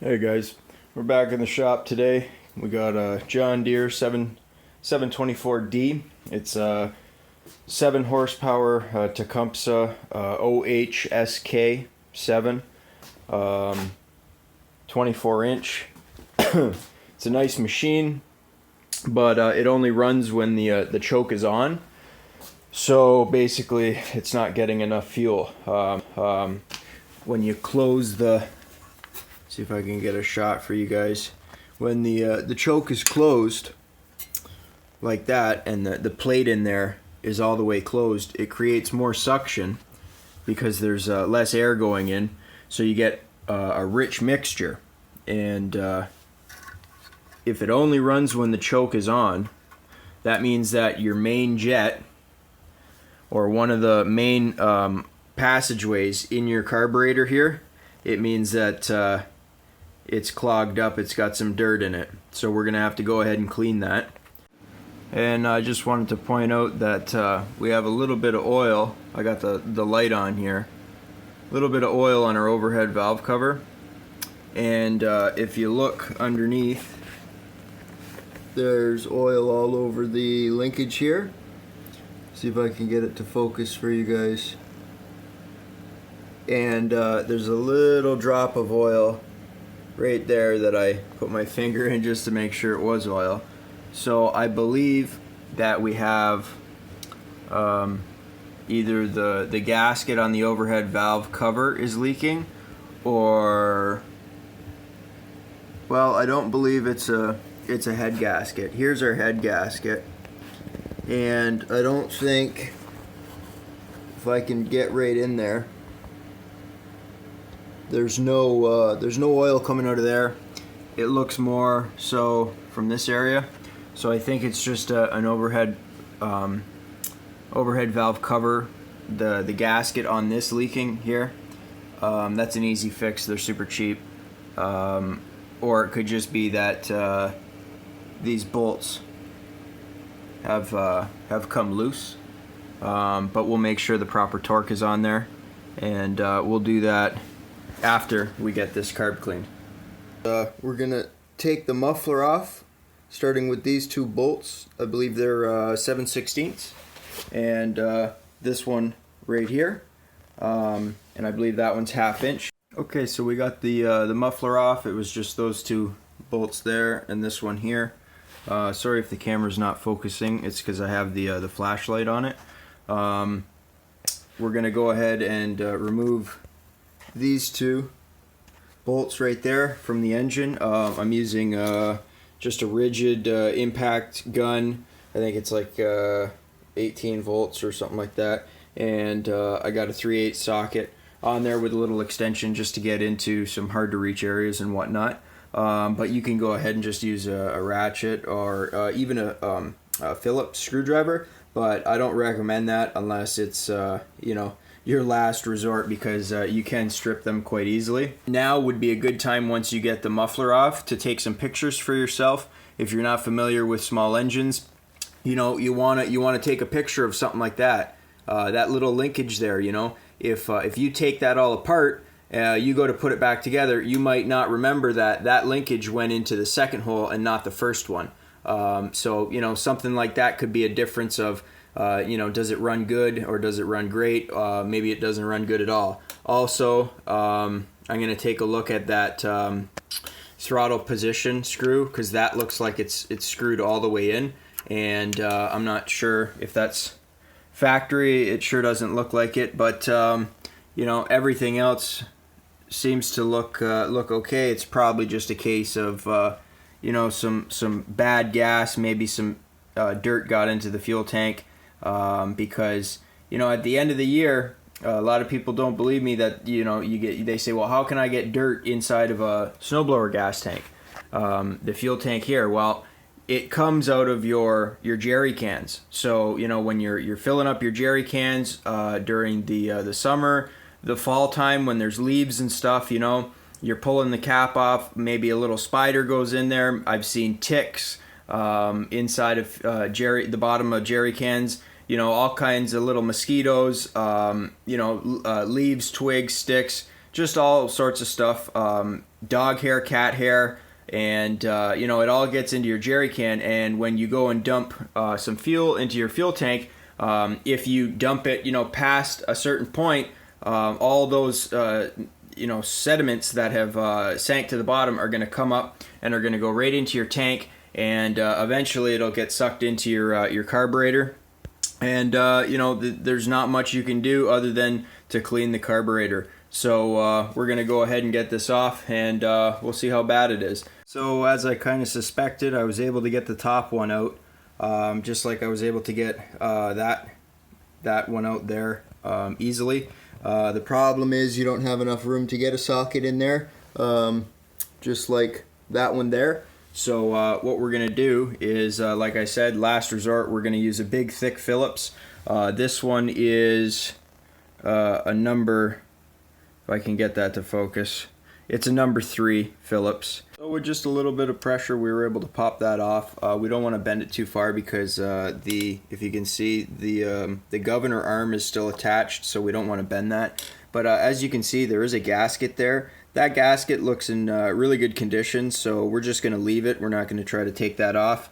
Hey guys, we're back in the shop today. We got a John Deere 724D. It's a 7 horsepower Tecumseh OHSK 7, 24 inch. It's a nice machine, but it only runs when the choke is on. So basically, it's not getting enough fuel. When you close the See if I can get a shot for you guys. When the choke is closed like that, and the plate in there is all the way closed, it creates more suction because there's less air going in, so you get a rich mixture. And if it only runs when the choke is on, that means that your main jet, or one of the main passageways in your carburetor here, it means that it's clogged up, it's got some dirt in it. So we're gonna have to go ahead and clean that. And I just wanted to point out that we have a little bit of oil. I got the light on here. A little bit of oil on our overhead valve cover. And if you look underneath, there's oil all over the linkage here. See if I can get it to focus for you guys. And there's a little drop of oil right there that I put my finger in just to make sure it was oil. So I believe that we have either the gasket on the overhead valve cover is leaking, or, well, I don't believe it's a head gasket. Here's our head gasket, and I don't think, if I can get right in there, there's no oil coming out of there. It looks more so from this area. So I think it's just an overhead valve cover. The gasket on this leaking here. That's an easy fix. They're super cheap. Or it could just be that these bolts have come loose. But we'll make sure the proper torque is on there, and we'll do that after we get this carb cleaned. We're gonna take the muffler off, starting with these two bolts. I believe they're 7/16, and this one right here, and I believe that one's 1/2 inch. Okay, so we got the muffler off. It was just those two bolts there and this one here. Sorry if the camera's not focusing. It's because I have the flashlight on it. We're gonna go ahead and remove these two bolts right there from the engine. I'm using just a rigid impact gun. I think it's like 18 volts or something like that, and I got a 3/8 socket on there with a little extension just to get into some hard to reach areas and whatnot. But you can go ahead and just use a ratchet, or even a Phillips screwdriver, but I don't recommend that unless it's your last resort, because you can strip them quite easily. Now would be a good time, once you get the muffler off, to take some pictures for yourself. If you're not familiar with small engines, you want to take a picture of something like that. That little linkage there, if you take that all apart, you go to put it back together, you might not remember that linkage went into the second hole and not the first one. So something like that could be a difference of does it run good or does it run great? Maybe it doesn't run good at all. Also, I'm going to take a look at that throttle position screw, because that looks like it's screwed all the way in, and I'm not sure if that's factory. It sure doesn't look like it, but everything else seems to look okay. It's probably just a case of some bad gas, maybe some dirt got into the fuel tank. Because at the end of the year, a lot of people don't believe me that they say, well, how can I get dirt inside of a snowblower gas tank, the fuel tank here? Well, it comes out of your jerry cans. So when you're filling up your jerry cans during the summer, the fall time, when there's leaves and stuff, you're pulling the cap off, maybe a little spider goes in there. I've seen ticks inside of the bottom of jerry cans. All kinds of little mosquitoes, leaves, twigs, sticks. just all sorts of stuff, dog hair, cat hair, and you know, it all gets into your jerry can. And when you go and dump some fuel into your fuel tank, if you dump it, you know, past a certain point, all those you know, sediments that have sank to the bottom are going to come up and are going to go right into your tank, and eventually it'll get sucked into your carburetor. And you know, there's not much you can do other than to clean the carburetor. So we're going to go ahead and get this off, and we'll see how bad it is. So as I kind of suspected, I was able to get the top one out, just like I was able to get that one out there easily. The problem is you don't have enough room to get a socket in there, just like that one there. So what we're going to do is, like I said, last resort, we're going to use a big thick Phillips. This one is a number, if I can get that to focus, it's a number 3 Phillips. So with just a little bit of pressure, we were able to pop that off. We don't want to bend it too far because if you can see, the governor arm is still attached, so we don't want to bend that. But as you can see, there is a gasket there. That gasket looks in really good condition, so we're just going to leave it. We're not going to try to take that off.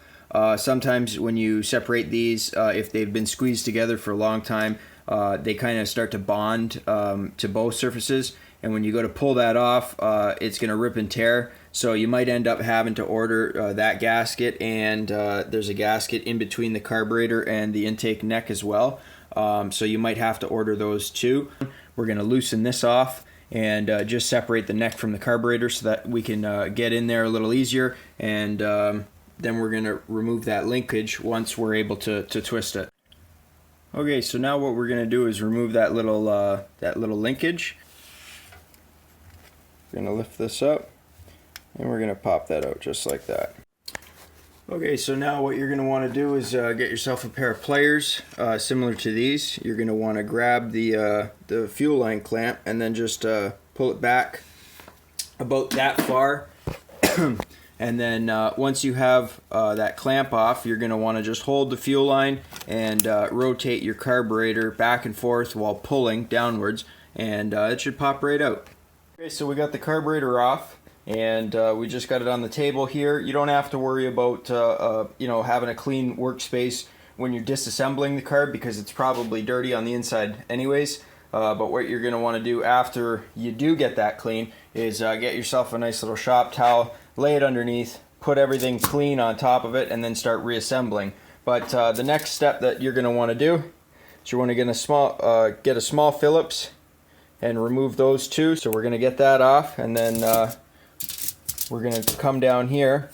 Sometimes when you separate these, if they've been squeezed together for a long time, they kind of start to bond to both surfaces. And when you go to pull that off, it's going to rip and tear. So you might end up having to order that gasket, and there's a gasket in between the carburetor and the intake neck as well. So you might have to order those too. We're going to loosen this off and just separate the neck from the carburetor so that we can get in there a little easier. And then we're going to remove that linkage once we're able to twist it. Okay, so now what we're going to do is remove that little linkage. We're going to lift this up, and we're going to pop that out just like that. Okay, so now what you're going to want to do is get yourself a pair of pliers similar to these. You're going to want to grab the fuel line clamp and then just pull it back about that far. And then once you have that clamp off, you're going to want to just hold the fuel line and rotate your carburetor back and forth while pulling downwards, and it should pop right out. Okay, so we got the carburetor off, and we just got it on the table here. You don't have to worry about you know, having a clean workspace when you're disassembling the carb, because it's probably dirty on the inside anyways. But what you're going to want to do after you do get that clean is get yourself a nice little shop towel, lay it underneath, put everything clean on top of it, and then start reassembling. But the next step that you're going to want to do is you want to get a small Phillips and remove those two. So we're going to get that off, and then we're going to come down here,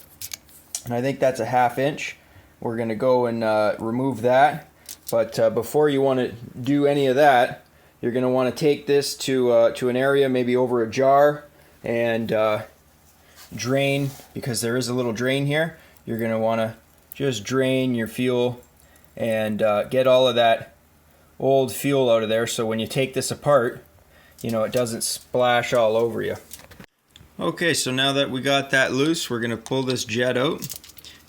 and I think that's a 1/2 inch. We're going to go and remove that. But before you want to do any of that, you're going to want to take this to an area, maybe over a jar, and drain, because there is a little drain here. You're going to want to just drain your fuel and get all of that old fuel out of there, so when you take this apart, you know, it doesn't splash all over you. Okay, so now that we got that loose, we're going to pull this jet out,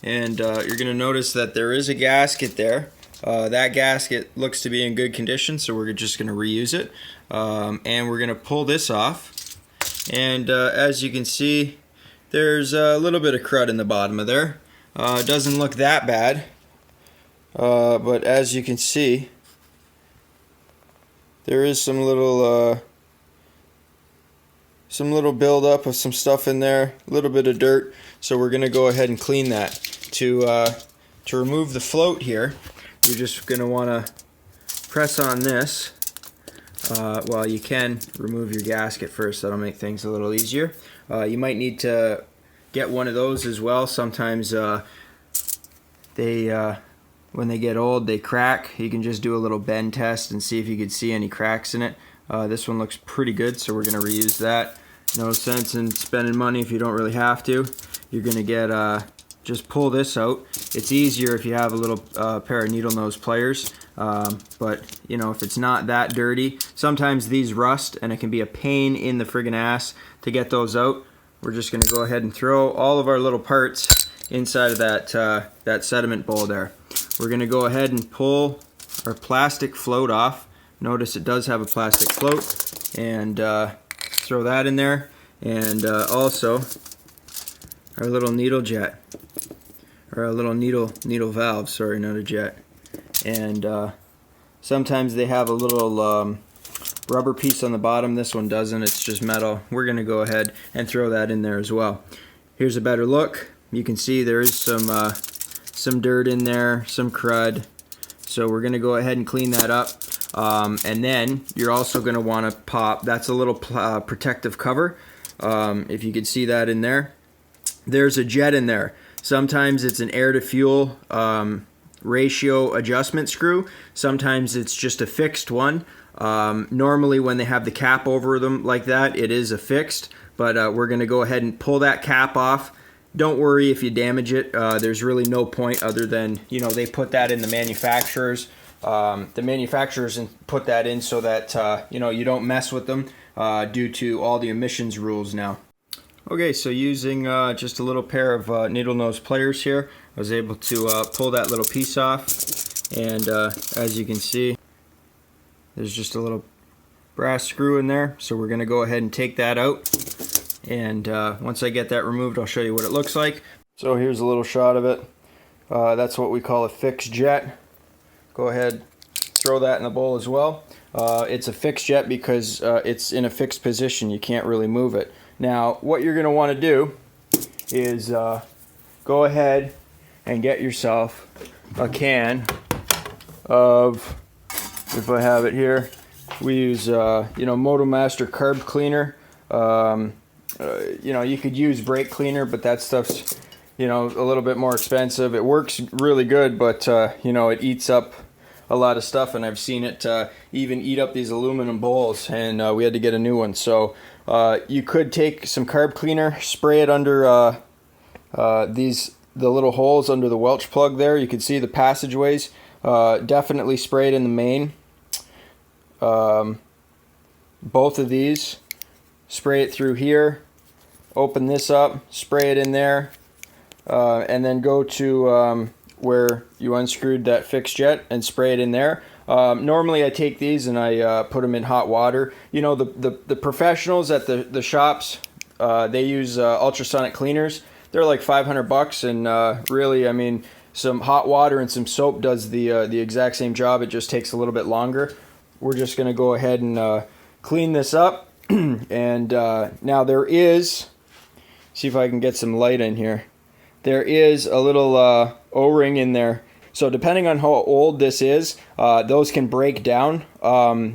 and you're going to notice that there is a gasket there. That gasket looks to be in good condition, so we're just going to reuse it. And we're going to pull this off, and as you can see, there's a little bit of crud in the bottom of there. It doesn't look that bad, but as you can see, there is some little buildup of some stuff in there, a little bit of dirt. So we're going to go ahead and clean that. To remove the float here, you're just going to want to press on this. Well, you can remove your gasket first. That'll make things a little easier. You might need to get one of those as well. Sometimes when they get old, they crack. You can just do a little bend test and see if you could see any cracks in it. This one looks pretty good, so we're going to reuse that. No sense in spending money if you don't really have to. You're going to get just pull this out. It's easier if you have a little pair of needle nose pliers, but you know, if it's not that dirty, sometimes these rust and it can be a pain in the friggin' ass to get those out. We're just going to go ahead and throw all of our little parts inside of that sediment bowl there. We're going to go ahead and pull our plastic float off. Notice it does have a plastic float, and throw that in there, and also our little needle jet, or a little needle valve. Sorry, not a jet. And sometimes they have a little rubber piece on the bottom. This one doesn't. It's just metal. We're going to go ahead and throw that in there as well. Here's a better look. You can see there is some dirt in there, some crud. So we're going to go ahead and clean that up. And then you're also going to want to pop, that's a little protective cover. If you can see that in there. There's a jet in there. Sometimes it's an air to fuel ratio adjustment screw. Sometimes it's just a fixed one. Normally when they have the cap over them like that, it is a fixed, but we're going to go ahead and pull that cap off. Don't worry if you damage it. There's really no point other than, you know, they put that in the manufacturers. The manufacturers put that in so that, you know, you don't mess with them due to all the emissions rules now. Okay, so using just a little pair of needle nose pliers here, I was able to pull that little piece off, and as you can see, there's just a little brass screw in there, so we're going to go ahead and take that out, and once I get that removed, I'll show you what it looks like. So here's a little shot of it. That's what we call a fixed jet. Go ahead, throw that in the bowl as well. It's a fixed jet because it's in a fixed position. You can't really move it. Now, what you're going to want to do is go ahead and get yourself a can of, if I have it here, we use, you know, MotoMaster carb cleaner. You know, you could use brake cleaner, but that stuff's, you know, a little bit more expensive. It works really good, but, you know, it eats up a lot of stuff, and I've seen it even eat up these aluminum bowls, and we had to get a new one. So you could take some carb cleaner, spray it under the little holes under the Welch plug there. You can see the passageways. Definitely spray it in the main. Both of these, spray it through here, open this up, spray it in there, and then go to where you unscrewed that fixed jet and spray it in there. Normally I take these and I put them in hot water. You know, the professionals at the shops, they use ultrasonic cleaners. They're like $500, and really, I mean, some hot water and some soap does the exact same job. It just takes a little bit longer. We're just going to go ahead and clean this up. And now there is, see if I can get some light in here. There is a little O-ring in there. So depending on how old this is, those can break down.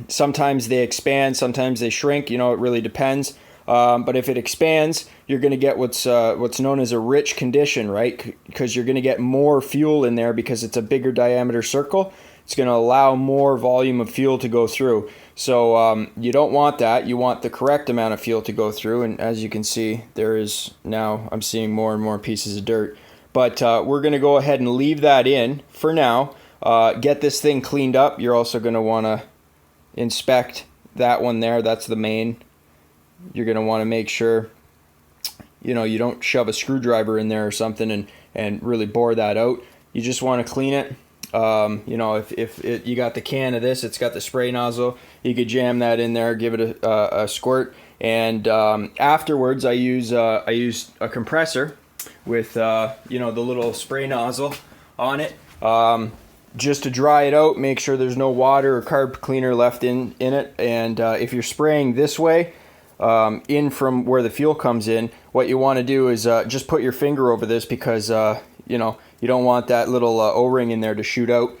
Sometimes they expand, sometimes they shrink. You know, it really depends. But if it expands, you're going to get what's known as a rich condition, right? Because you're going to get more fuel in there because it's a bigger diameter circle. It's going to allow more volume of fuel to go through. So you don't want that. You want the correct amount of fuel to go through. And as you can see, there is now, I'm seeing more and more pieces of dirt. But we're going to go ahead and leave that in for now. Get this thing cleaned up. You're also going to want to inspect that one there. That's the main. You're going to want to make sure, you know, you don't shove a screwdriver in there or something and really bore that out. You just want to clean it. You know, if you got the can of this, it's got the spray nozzle. You could jam that in there, give it a squirt, and afterwards, I use a compressor with you know, the little spray nozzle on it, just to dry it out. Make sure there's no water or carb cleaner left in it. And if you're spraying this way, in from where the fuel comes in, what you want to do is just put your finger over this because you know, you don't want that little O-ring in there to shoot out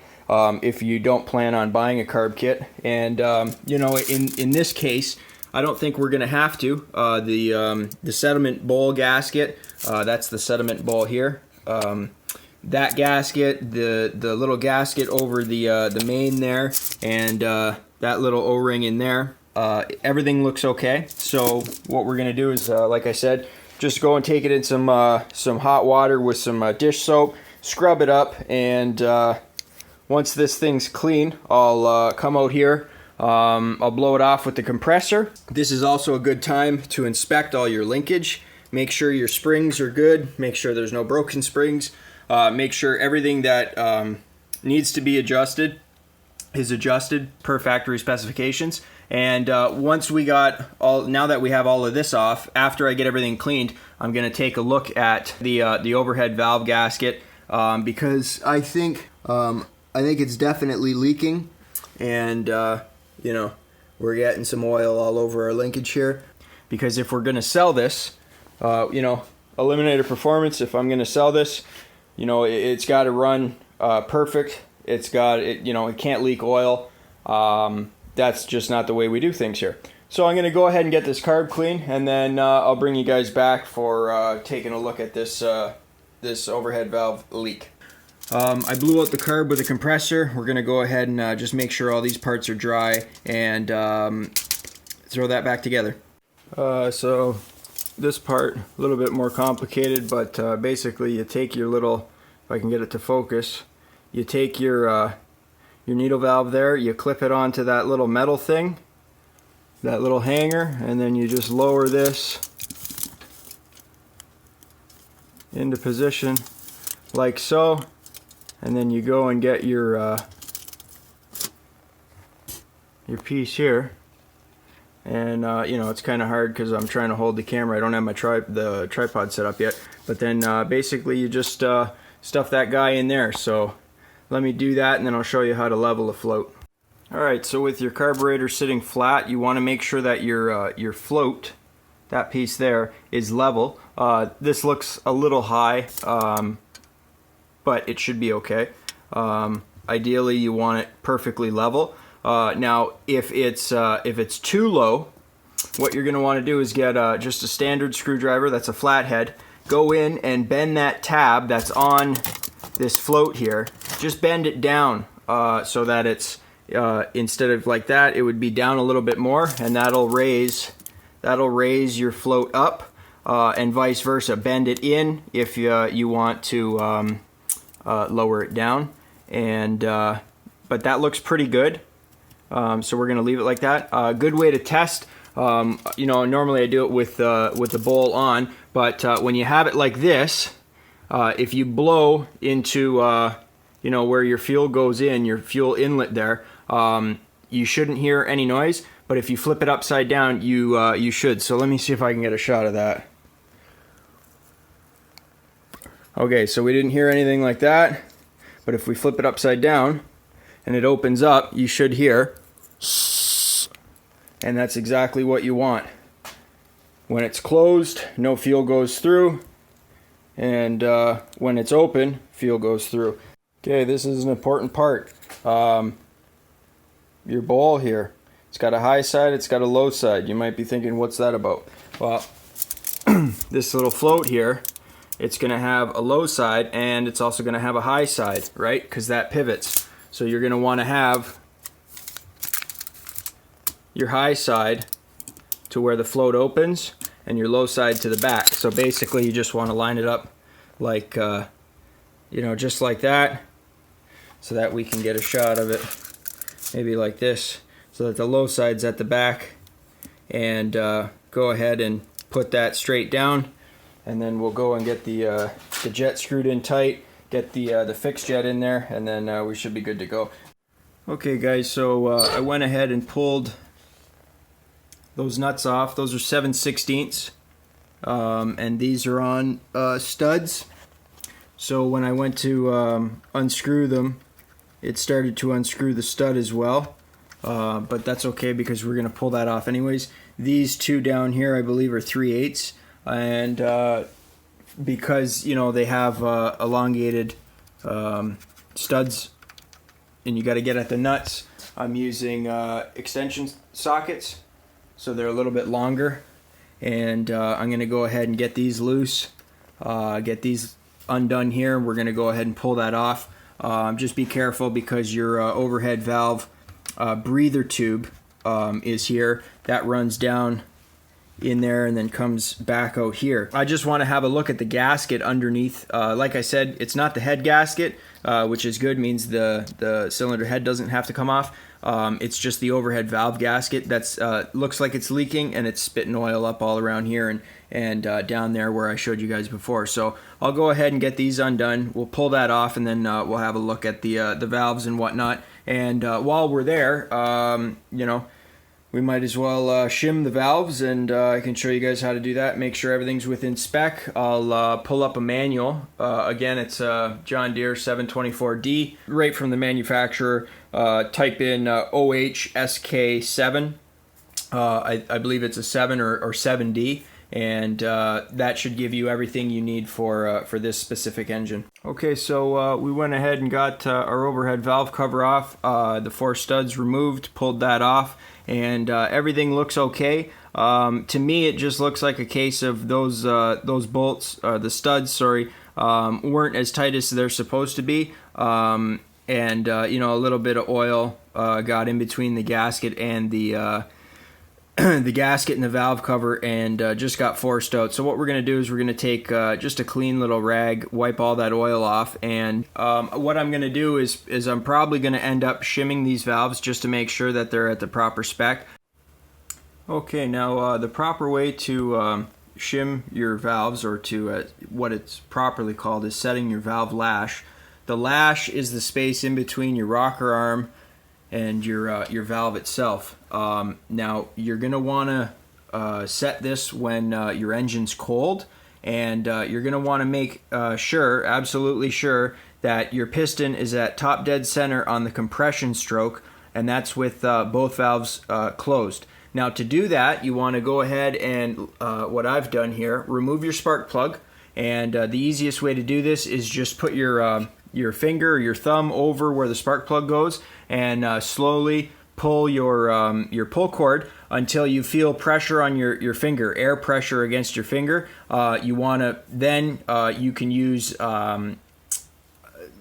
if you don't plan on buying a carb kit. And you know, in this case, I don't think we're going to have to. The sediment bowl gasket, that's the sediment bowl here. That gasket, the little gasket over the main there, and that little O-ring in there. Everything looks okay. So what we're going to do is, like I said, just go and take it in some hot water with some dish soap, scrub it up, and once this thing's clean, I'll come out here. I'll blow it off with the compressor. This is also a good time to inspect all your linkage. Make sure your springs are good. Make sure there's no broken springs. Make sure everything that needs to be adjusted is adjusted per factory specifications. And once we got now that we have all of this off, after I get everything cleaned, I'm going to take a look at the overhead valve gasket because I think it's definitely leaking, and you know, we're getting some oil all over our linkage here. Because if we're going to sell this, you know, Eliminator Performance, if I'm going to sell this, you know, it's got to run perfect. It's got it, you know, it can't leak oil. That's just not the way we do things here. So I'm going to go ahead and get this carb clean, and then I'll bring you guys back for taking a look at this this overhead valve leak. I blew out the carb with a compressor. We're going to go ahead and just make sure all these parts are dry and throw that back together. So this part, a little bit more complicated, but basically you take your little, if I can get it to focus, you take your needle valve there, you clip it onto that little metal thing, that little hanger, and then you just lower this into position like so, and then you go and get your piece here. And you know, it's kind of hard because I'm trying to hold the camera. I don't have my tripod set up yet. But then basically you just stuff that guy in there. So let me do that, and then I'll show you how to level a float. Alright, so with your carburetor sitting flat, you want to make sure that your float, that piece there, is level. This looks a little high, but it should be okay. Ideally you want it perfectly level. Now if it's too low, what you're going to want to do is get just a standard screwdriver that's a flathead, go in and bend that tab that's on this float here, just bend it down so that it's instead of like that, it would be down a little bit more, and that'll raise your float up, and vice versa. Bend it in if you want to lower it down, and but that looks pretty good. So we're going to leave it like that. A good way to test, you know, normally I do it with the bowl on, but when you have it like this, if you blow into you know, where your fuel goes in, your fuel inlet there, you shouldn't hear any noise. But if you flip it upside down, you should. So let me see if I can get a shot of that. Okay, so we didn't hear anything like that, but if we flip it upside down and it opens up, you should hear, and that's exactly what you want. When it's closed, no fuel goes through, and when it's open, fuel goes through. Okay, this is an important part. Your bowl here, it's got a high side, it's got a low side. You might be thinking, what's that about? Well, this little float here, it's going to have a low side, and it's also going to have a high side, right? Because that pivots. So you're going to want to have your high side to where the float opens, and your low side to the back. So basically you just want to line it up like, you know, just like that, so that we can get a shot of it. Maybe like this, so that the low side's at the back, and go ahead and put that straight down, and then we'll go and get the jet screwed in tight, get the fixed jet in there, and then we should be good to go. Okay guys, so I went ahead and pulled those nuts off. Those are 7/16, and these are on studs. So when I went to unscrew them, it started to unscrew the stud as well, but that's okay because we're going to pull that off anyways. These two down here I believe are 3/8, and because, you know, they have elongated studs and you got to get at the nuts, I'm using extension sockets, so they're a little bit longer, and I'm going to go ahead and get these loose, get these undone here, and we're going to go ahead and pull that off. Just be careful because your overhead valve breather tube is here. That runs down in there and then comes back out here. I just want to have a look at the gasket underneath. Like I said, it's not the head gasket, which is good, means the cylinder head doesn't have to come off. It's just the overhead valve gasket that's looks like it's leaking, and it's spitting oil up all around here and down there where I showed you guys before. So I'll go ahead and get these undone. We'll pull that off, and then we'll have a look at the valves and whatnot. And while we're there, you know, we might as well shim the valves, and I can show you guys how to do that. Make sure everything's within spec. I'll pull up a manual. Again, it's John Deere 724D, right from the manufacturer. Type in OHSK7. I believe it's a 7 or 7D, and that should give you everything you need for this specific engine. Okay, so we went ahead and got our overhead valve cover off, the 4 studs removed, pulled that off, and everything looks okay. To me, it just looks like a case of those bolts, the studs, sorry, weren't as tight as they're supposed to be, and you know, a little bit of oil got in between the gasket and the the gasket and the valve cover, and just got forced out. So what we're going to do is we're going to take just a clean little rag, wipe all that oil off, and what I'm going to do is I'm probably going to end up shimming these valves just to make sure that they're at the proper spec. Okay, now the proper way to shim your valves, or to what it's properly called, is setting your valve lash. The lash is the space in between your rocker arm and your valve itself. Now you're gonna want to set this when your engine's cold, and you're gonna want to make sure, absolutely sure, that your piston is at top dead center on the compression stroke, and that's with both valves closed. Now to do that, you want to go ahead and what I've done here, remove your spark plug, and the easiest way to do this is just put your finger or your thumb over where the spark plug goes, and slowly pull your pull cord until you feel pressure on your finger, air pressure against your finger. You want to then you can use you know,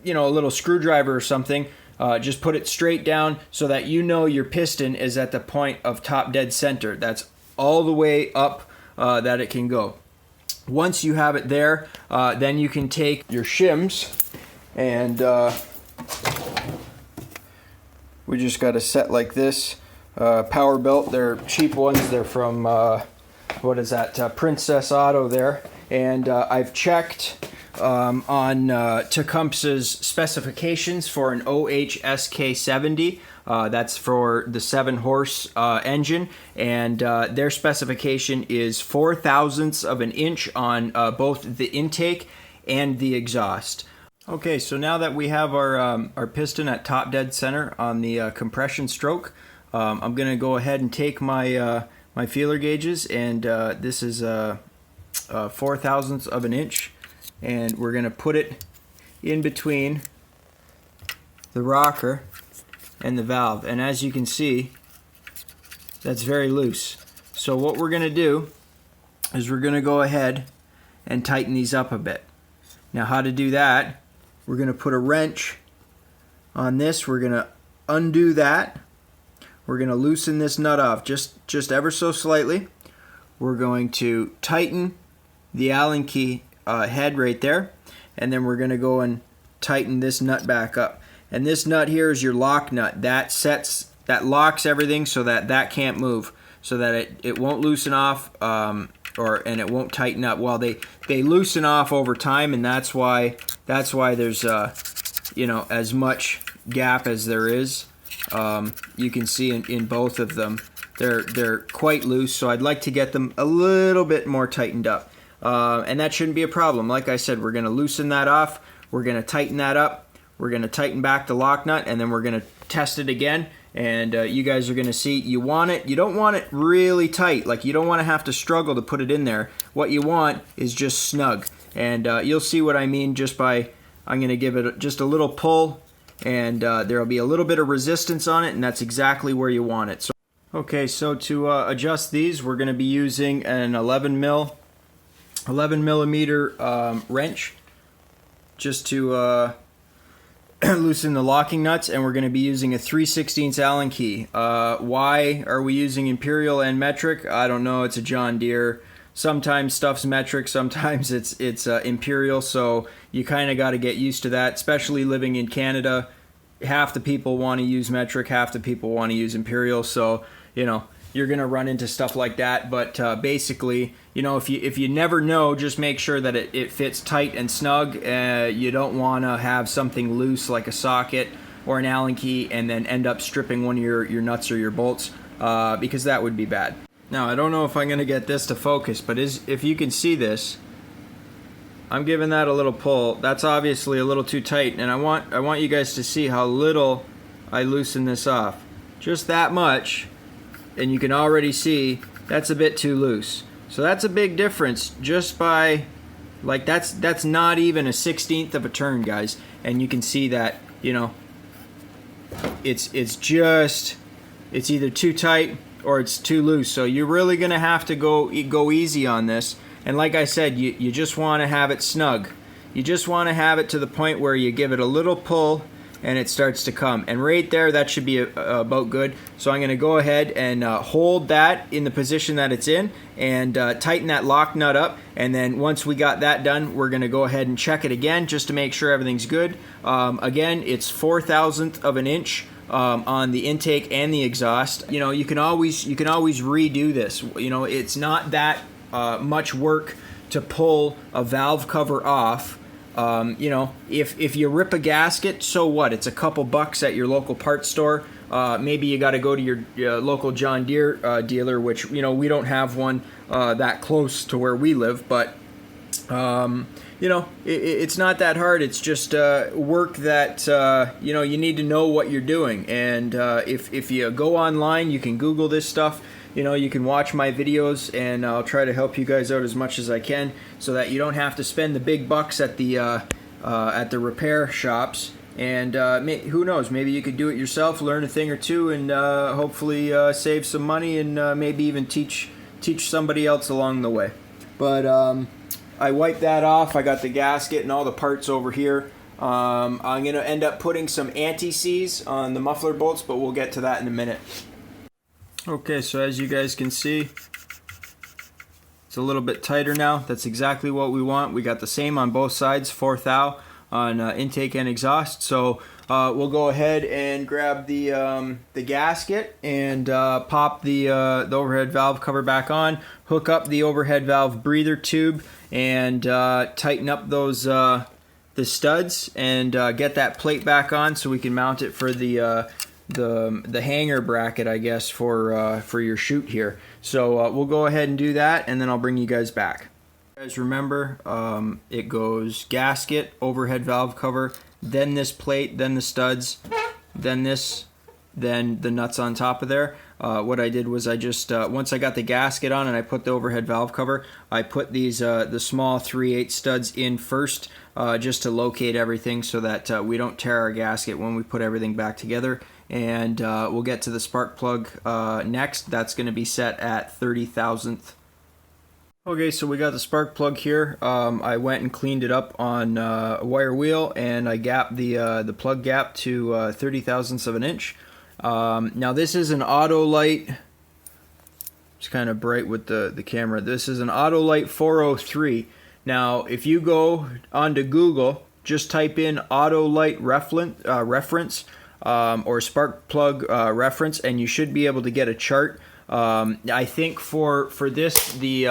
a little screwdriver or something. Just put it straight down so that you know your piston is at the point of top dead center. That's all the way up that it can go. Once you have it there, then you can take your shims, and we just got a set like this. Power belt, they're cheap ones. They're from, what is that, Princess Auto there. And I've checked on Tecumseh's specifications for an OHSK70. That's for the 7-horse engine, and their specification is 0.04 of an inch on both the intake and the exhaust. Okay, so now that we have our piston at top dead center on the compression stroke, I'm going to go ahead and take my my feeler gauges, and this is 0.04 of an inch, and we're going to put it in between the rocker and the valve, and as you can see, that's very loose. So what we're going to do is we're going to go ahead and tighten these up a bit. Now how to do that, we're going to put a wrench on this, we're going to undo that, we're going to loosen this nut off just ever so slightly. We're going to tighten the Allen key head right there, and then we're going to go and tighten this nut back up. And this nut here is your lock nut. That locks everything so that can't move, so that it won't loosen off, and it won't tighten up. Well, they loosen off over time, and that's why there's you know, as much gap as there is. You can see in both of them, they're quite loose. So I'd like to get them a little bit more tightened up, and that shouldn't be a problem. Like I said, we're going to loosen that off. We're going to tighten that up. We're going to tighten back the lock nut, and then we're going to test it again, and you guys are going to see you don't want it really tight. Like, you don't want to have to struggle to put it in there. What you want is just snug, and you'll see what I mean just by, I'm going to give it just a little pull, and there'll be a little bit of resistance on it, and that's exactly where you want it. So, okay, so to adjust these, we're going to be using an 11 millimeter wrench just to loosen the locking nuts, and we're going to be using a 3/16 Allen key. Why are we using imperial and metric? I don't know. It's a John Deere. Sometimes stuff's metric, sometimes it's imperial, so you kind of got to get used to that, especially living in Canada. Half the people want to use metric, half the people want to use imperial, so you know, you're going to run into stuff like that. But basically, you know, if you never know, just make sure that it fits tight and snug. You don't want to have something loose like a socket or an Allen key and then end up stripping one of your nuts or your bolts. because that would be bad. Now, I don't know if I'm going to get this to focus, but if you can see this, I'm giving that a little pull. That's obviously a little too tight, and I want you guys to see how little I loosen this off. Just that much, and you can already see that's a bit too loose. So that's a big difference just by, like, that's not even a 1/16 of a turn, guys. And you can see that, you know, it's either too tight or it's too loose. So you're really gonna have to go easy on this. And like I said, you just want to have it snug. You just want to have it to the point where you give it a little pull and it starts to come. And right there, that should be about good. So I'm going to go ahead and hold that in the position that it's in and tighten that lock nut up. And then once we got that done, we're going to go ahead and check it again just to make sure everything's good. Again, it's 4/1000 of an inch on the intake and the exhaust. You know, you can always redo this. You know, it's not that much work to pull a valve cover off. You know, if you rip a gasket, so what? It's a couple bucks at your local parts store. Maybe you got to go to your local John Deere dealer, which, you know, we don't have one that close to where we live, but you know, it's not that hard. It's just work that you know, you need to know what you're doing. And if you go online, you can Google this stuff. You know, you can watch my videos, and I'll try to help you guys out as much as I can, so that you don't have to spend the big bucks at the repair shops. And who knows? Maybe you could do it yourself, learn a thing or two, and hopefully save some money, and maybe even teach somebody else along the way. But I wiped that off. I got the gasket and all the parts over here. I'm going to end up putting some anti-seize on the muffler bolts, but we'll get to that in a minute. Okay, so as you guys can see, it's a little bit tighter now. That's exactly what we want. We got the same on both sides, 4 thou on intake and exhaust. So we'll go ahead and grab the gasket and pop the overhead valve cover back on, hook up the overhead valve breather tube, and tighten up those the studs, and get that plate back on so we can mount it for the hanger bracket, I guess, for your chute here. So we'll go ahead and do that, and then I'll bring you guys back. You guys remember, it goes gasket, overhead valve cover, then this plate, then the studs, then this, then the nuts on top of there. What I did was I just once I got the gasket on and I put the overhead valve cover, I put these the small 3/8 studs in first, just to locate everything, so that we don't tear our gasket when we put everything back together. And we'll get to the spark plug next. That's going to be set at 30,000th. Okay, so we got the spark plug here. I went and cleaned it up on a wire wheel, and I gapped the plug gap to 30,000ths of an inch. Now this is an Autolite. It's kind of bright with the camera. This is an Autolite 403. Now, if you go onto Google, just type in Autolite reference. Or spark plug reference, and you should be able to get a chart. I think for this, the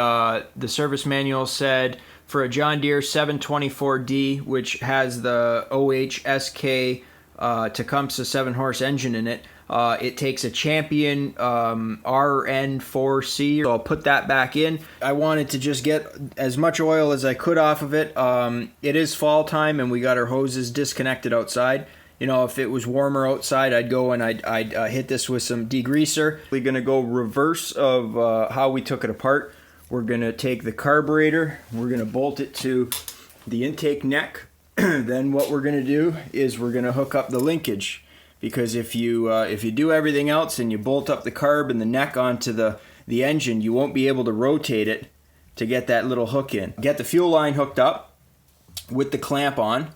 service manual said for a John Deere 724D, which has the OHSK Tecumseh 7-horse engine in it, it takes a Champion RN4C. So I'll put that back in. I wanted to just get as much oil as I could off of it. It is fall time, and we got our hoses disconnected outside. You know, if it was warmer outside, I'd go and I'd hit this with some degreaser. We're going to go reverse of how we took it apart. We're going to take the carburetor, we're going to bolt it to the intake neck. Then what we're going to do is we're going to hook up the linkage. Because if you do everything else and you bolt up the carb and the neck onto the engine, you won't be able to rotate it to get that little hook in. Get the fuel line hooked up with the clamp on,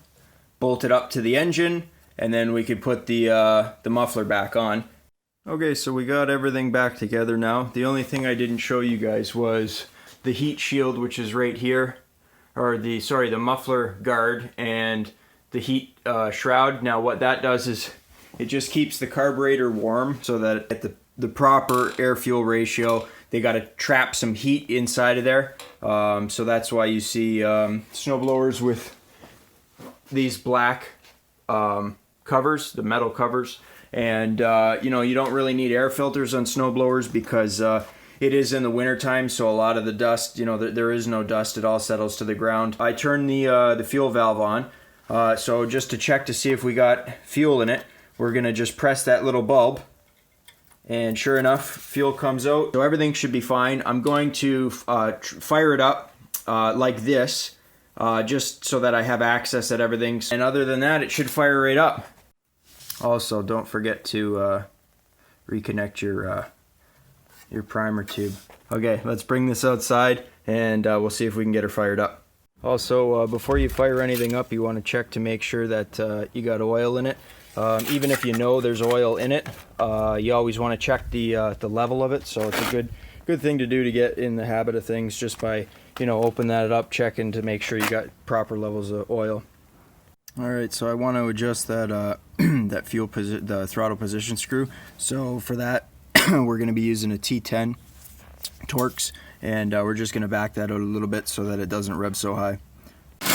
bolt it up to the engine, and then we could put the muffler back on. Okay, so we got everything back together now. The only thing I didn't show you guys was the heat shield, which is right here, or the muffler guard and the heat shroud. Now what that does is it just keeps the carburetor warm, so that at the proper air-fuel ratio, they got to trap some heat inside of there. So that's why you see snowblowers with these black covers, the metal covers, And you know, you don't really need air filters on snow blowers because it is in the wintertime, so a lot of the dust, you know, there is no dust. It all settles to the ground. I turned the fuel valve on, so just to check to see if we got fuel in it, we're gonna just press that little bulb, and sure enough, fuel comes out. So everything should be fine. I'm going to fire it up like this, just so that I have access at everything. And other than that, it should fire right up. Also, don't forget to reconnect your primer tube. Okay, let's bring this outside and we'll see if we can get her fired up. Also, before you fire anything up, you want to check to make sure that you got oil in it. Even if you know there's oil in it, you always want to check the level of it. So it's a good thing to do to get in the habit of things, just by, you know, open that up, checking to make sure you got proper levels of oil. All right, so I want to adjust that that the throttle position screw. So for that, we're going to be using a T10 Torx, and we're just going to back that out a little bit so that it doesn't rev so high. Well,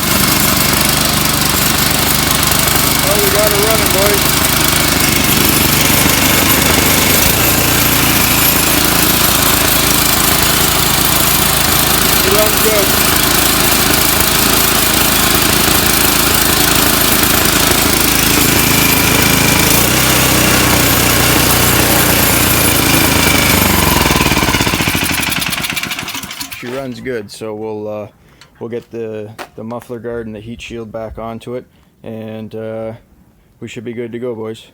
we got it running, boys. It runs good. She runs good, so we'll get the muffler guard and the heat shield back onto it, and we should be good to go, boys.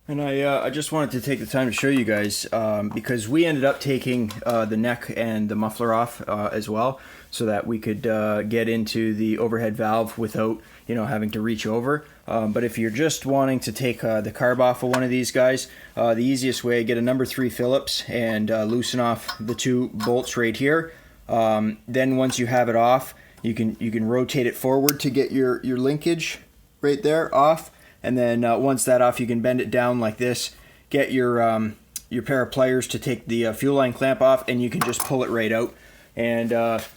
And I just wanted to take the time to show you guys, because we ended up taking the neck and the muffler off as well, so that we could get into the overhead valve without, you know, having to reach over. But if you're just wanting to take the carb off of one of these guys, the easiest way, get a number 3 Phillips and loosen off the 2 bolts right here. Then once you have it off, you can rotate it forward to get your linkage right there off. And then once that off, you can bend it down like this, get your pair of pliers to take the fuel line clamp off, and you can just pull it right out. And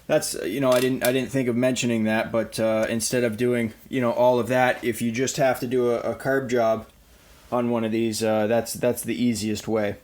that's, you know, I didn't think of mentioning that, but instead of doing, you know, all of that, if you just have to do a carb job on one of these, that's the easiest way.